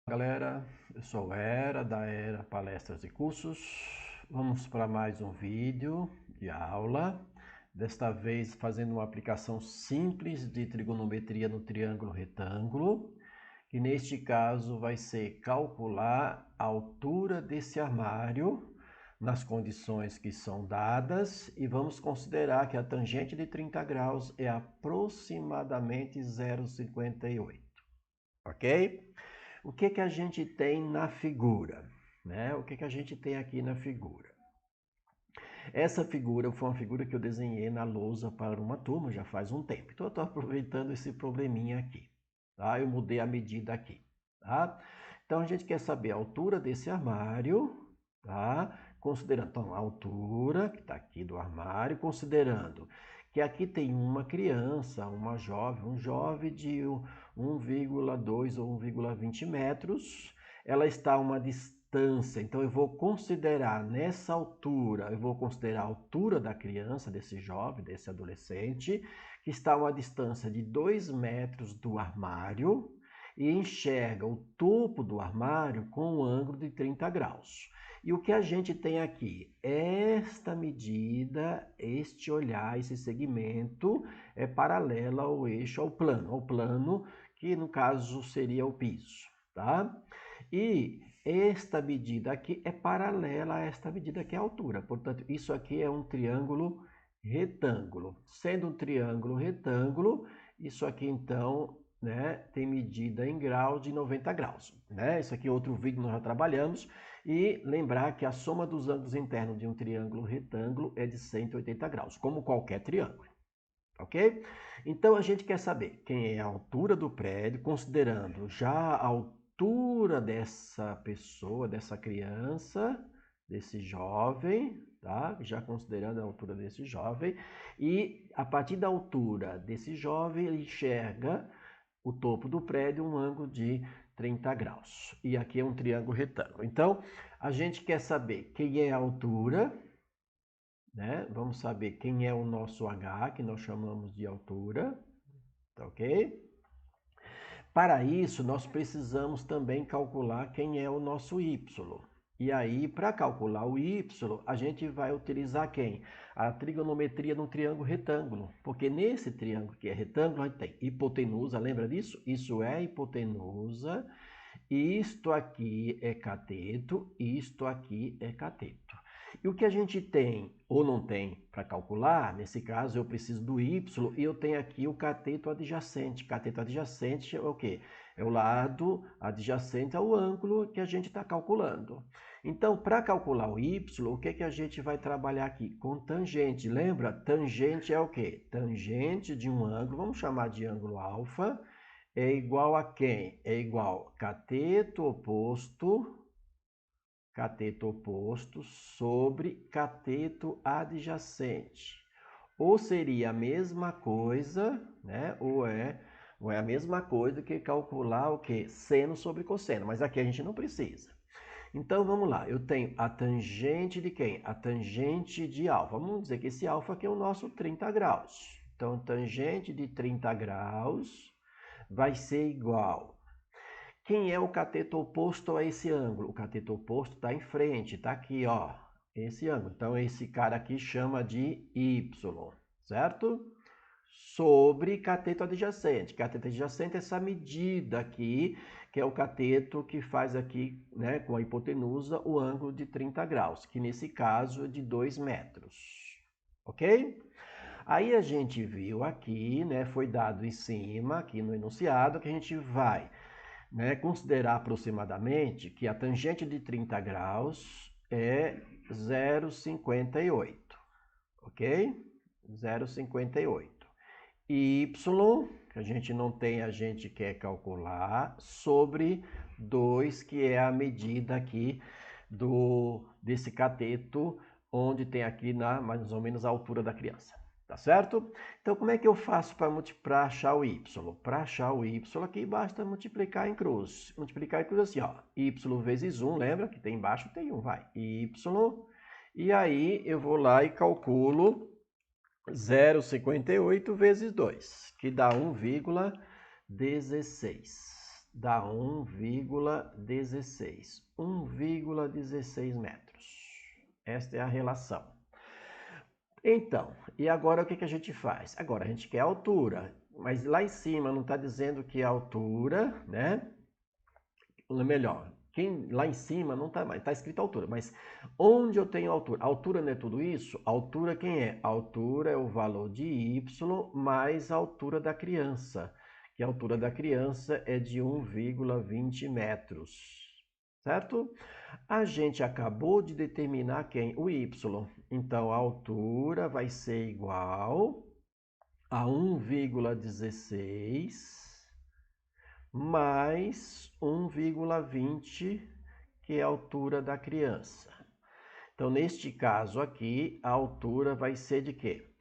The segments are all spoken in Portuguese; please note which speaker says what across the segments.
Speaker 1: Galera, eu sou o Era, da Era Palestras e Cursos. Vamos para mais um vídeo de aula. Desta vez fazendo uma aplicação simples de trigonometria no triângulo retângulo, que neste caso vai ser calcular a altura desse armário nas condições que são dadas e vamos considerar que a tangente de 30 graus é aproximadamente 0,58, ok? O que a gente tem na figura? Né? O que a gente tem aqui na figura? Essa figura foi uma figura que eu desenhei na lousa para uma turma já faz um tempo. Então eu estou aproveitando esse probleminha aqui. Tá? Eu mudei a medida aqui. Tá? Então a gente quer saber a altura desse armário, tá? Considerando então, a altura que está aqui do armário, considerando que aqui tem uma criança, uma jovem, um jovem de 1,2 ou 1,20 metros. Ela está a uma distância, então eu vou considerar nessa altura, eu vou considerar a altura da criança, desse jovem, desse adolescente, que está a uma distância de 2 metros do armário e enxerga o topo do armário com um ângulo de 30 graus. E o que a gente tem aqui? Esta medida, este olhar, esse segmento é paralelo ao eixo, ao plano que no caso seria o piso, tá? E esta medida aqui é paralela a esta medida que é a altura. Portanto, isso aqui é um triângulo retângulo. Sendo um triângulo retângulo, isso aqui então, né, tem medida em graus de 90 graus. Né? Isso aqui é outro vídeo nós já trabalhamos. E lembrar que a soma dos ângulos internos de um triângulo retângulo é de 180 graus, como qualquer triângulo. Ok? Então a gente quer saber quem é a altura do prédio, considerando já a altura dessa pessoa, dessa criança, desse jovem, tá? Já considerando a altura desse jovem, e a partir da altura desse jovem, ele enxerga o topo do prédio um ângulo de 30 graus. E aqui é um triângulo retângulo. Então, a gente quer saber quem é a altura, né? Vamos saber quem é o nosso H, que nós chamamos de altura, tá ok? Para isso, nós precisamos também calcular quem é o nosso Y. E aí, para calcular o Y, a gente vai utilizar quem? A trigonometria no triângulo retângulo. Porque nesse triângulo que é retângulo, a gente tem hipotenusa, lembra disso? Isso é hipotenusa, isto aqui é cateto, isto aqui é cateto. E o que a gente tem ou não tem para calcular, nesse caso eu preciso do y e eu tenho aqui o cateto adjacente. Cateto adjacente é o quê? É o lado adjacente ao ângulo que a gente está calculando. Então, para calcular o y, o que a gente vai trabalhar aqui? Com tangente. Lembra? Tangente é o quê? Tangente de um ângulo, vamos chamar de ângulo alfa, é igual a quem? É igual a cateto oposto sobre cateto adjacente. Ou seria a mesma coisa, né? Ou é a mesma coisa que calcular o quê? Seno sobre cosseno, mas aqui a gente não precisa. Então vamos lá, eu tenho a tangente de quem? A tangente de alfa. Vamos dizer que esse alfa aqui é o nosso 30 graus. Então, tangente de 30 graus vai ser igual. Quem é o cateto oposto a esse ângulo? O cateto oposto está em frente, está aqui, ó, esse ângulo. Então, esse cara aqui chama de Y, certo? Sobre cateto adjacente. Cateto adjacente é essa medida aqui, que é o cateto que faz aqui, né, com a hipotenusa, o ângulo de 30 graus, que nesse caso é de 2 metros, ok? Aí a gente viu aqui, né, foi dado em cima, aqui no enunciado, que a gente vai, né, considerar aproximadamente que a tangente de 30 graus é 0,58, ok? 0,58. Y, que a gente não tem, a gente quer calcular, sobre 2, que é a medida aqui desse cateto, onde tem aqui mais ou menos a altura da criança. Tá certo? Então, como é que eu faço para achar o y? Para achar o y aqui, basta multiplicar em cruz. Multiplicar em cruz assim, ó. Y vezes 1, lembra que tem embaixo, tem 1, vai. Y. E aí, eu vou lá e calculo 0,58 vezes 2, que dá 1,16. dá 1,16. 1,16 metros. Esta é a relação. Então, e agora o que a gente faz? Agora a gente quer a altura, mas lá em cima não está dizendo que a altura, né? Ou melhor, lá em cima não está mais, está escrito altura, mas onde eu tenho altura? A altura não é tudo isso? A altura quem é? A altura é o valor de y mais a altura da criança, que a altura da criança é de 1,20 metros. Certo? A gente acabou de determinar quem? O y. Então, a altura vai ser igual a 1,16 mais 1,20, que é a altura da criança. Então, neste caso aqui, a altura vai ser de quê?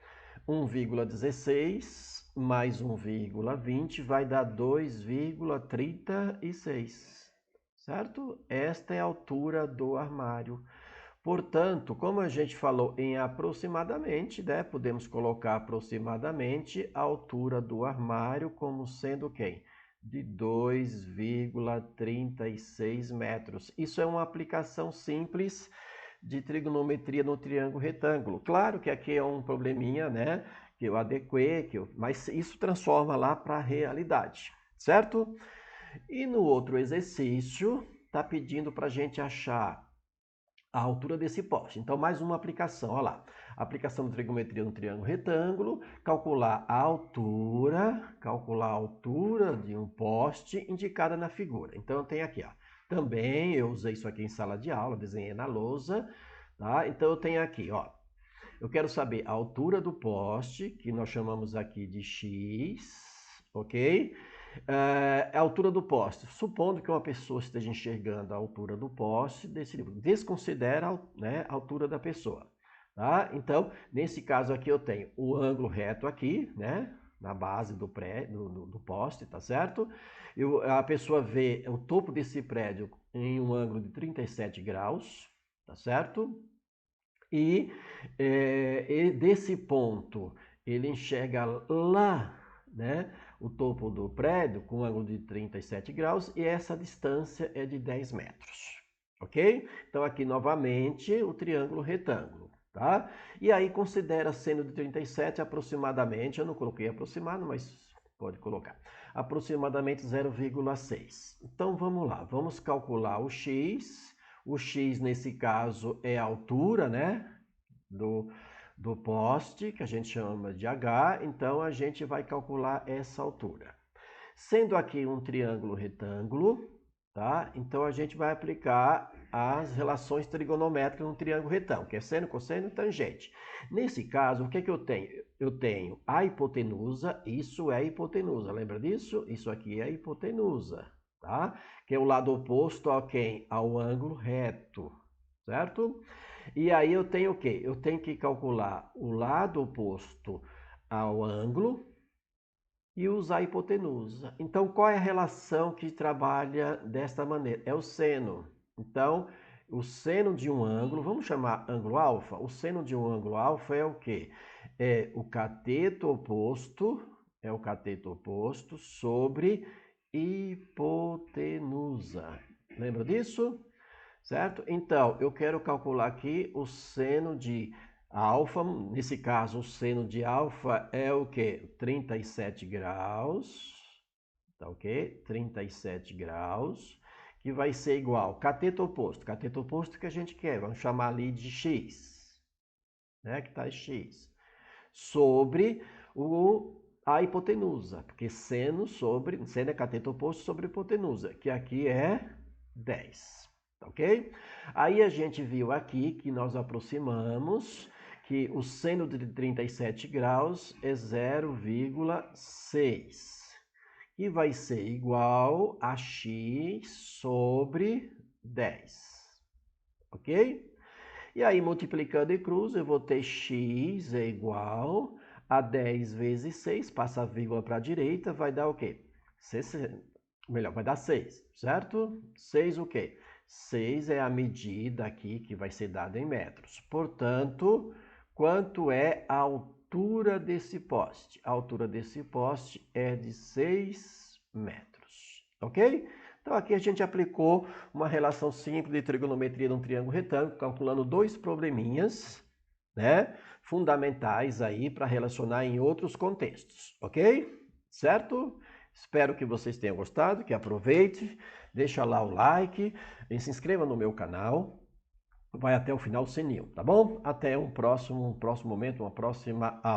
Speaker 1: 1,16 mais 1,20 vai dar 2,36, certo? Esta é a altura do armário. Portanto, como a gente falou em aproximadamente, né? Podemos colocar aproximadamente a altura do armário como sendo quem? De 2,36 metros. Isso é uma aplicação simples de trigonometria no triângulo retângulo. Claro que aqui é um probleminha, né? Que eu adequei, mas isso transforma lá para a realidade, certo? E no outro exercício, está pedindo para a gente achar a altura desse poste. Então, mais uma aplicação, olha lá. Aplicação de trigonometria no triângulo retângulo, calcular a altura de um poste indicada na figura. Então, eu tenho aqui, ó. Também eu usei isso aqui em sala de aula, desenhei na lousa, tá? Então, eu tenho aqui, ó. Eu quero saber a altura do poste, que nós chamamos aqui de x, ok? A altura do poste. Supondo que uma pessoa esteja enxergando a altura do poste, desconsidera, né, a altura da pessoa. Tá? Então, nesse caso aqui eu tenho o ângulo reto aqui, né, na base do poste, tá certo? A pessoa vê o topo desse prédio em um ângulo de 37 graus, tá certo? E desse ponto ele enxerga lá, né, o topo do prédio com um ângulo de 37 graus e essa distância é de 10 metros, ok? Então aqui novamente o triângulo retângulo, tá? E aí considera sendo de 37 aproximadamente, eu não coloquei aproximado, mas pode colocar, aproximadamente 0,6. Então vamos lá, vamos calcular o x. O x, nesse caso, é a altura, né, do poste, que a gente chama de H. Então, a gente vai calcular essa altura. Sendo aqui um triângulo retângulo, tá? Então, a gente vai aplicar as relações trigonométricas no triângulo retângulo, que é seno, cosseno e tangente. Nesse caso, o que eu tenho? Eu tenho a hipotenusa, isso é hipotenusa. Lembra disso? Isso aqui é a hipotenusa, tá? Que é o lado oposto a quem? Ao ângulo reto, certo? E aí eu tenho o quê? Eu tenho que calcular o lado oposto ao ângulo e usar a hipotenusa. Então, qual é a relação que trabalha desta maneira? É o seno. Então, o seno de um ângulo, vamos chamar ângulo alfa? O seno de um ângulo alfa é o quê? É o cateto oposto sobre hipotenusa. Lembra disso? Certo? Então, eu quero calcular aqui o seno de alfa, nesse caso, o seno de alfa é o quê? 37 graus, tá ok? 37 graus, que vai ser igual, cateto oposto que a gente quer, vamos chamar ali de x, né? Que tá x, sobre a hipotenusa, porque seno é cateto oposto sobre hipotenusa, que aqui é 10. Ok? Aí a gente viu aqui que nós aproximamos que o seno de 37 graus é 0,6, que vai ser igual a x sobre 10. Ok? E aí, multiplicando e cruz, eu vou ter x é igual a 10 vezes 6, passa a vírgula para a direita, vai dar o quê? Vai dar 6, certo? 6 o quê? 6 é a medida aqui que vai ser dada em metros. Portanto, quanto é a altura desse poste? A altura desse poste é de 6 metros. ok? Então aqui a gente aplicou uma relação simples de trigonometria de um triângulo retângulo, calculando dois probleminhas, né, fundamentais aí para relacionar em outros contextos, ok? Certo? Espero que vocês tenham gostado, que aproveite, deixa lá o like e se inscreva no meu canal. Vai até o final o sininho, tá bom? Até um próximo momento, uma próxima aula.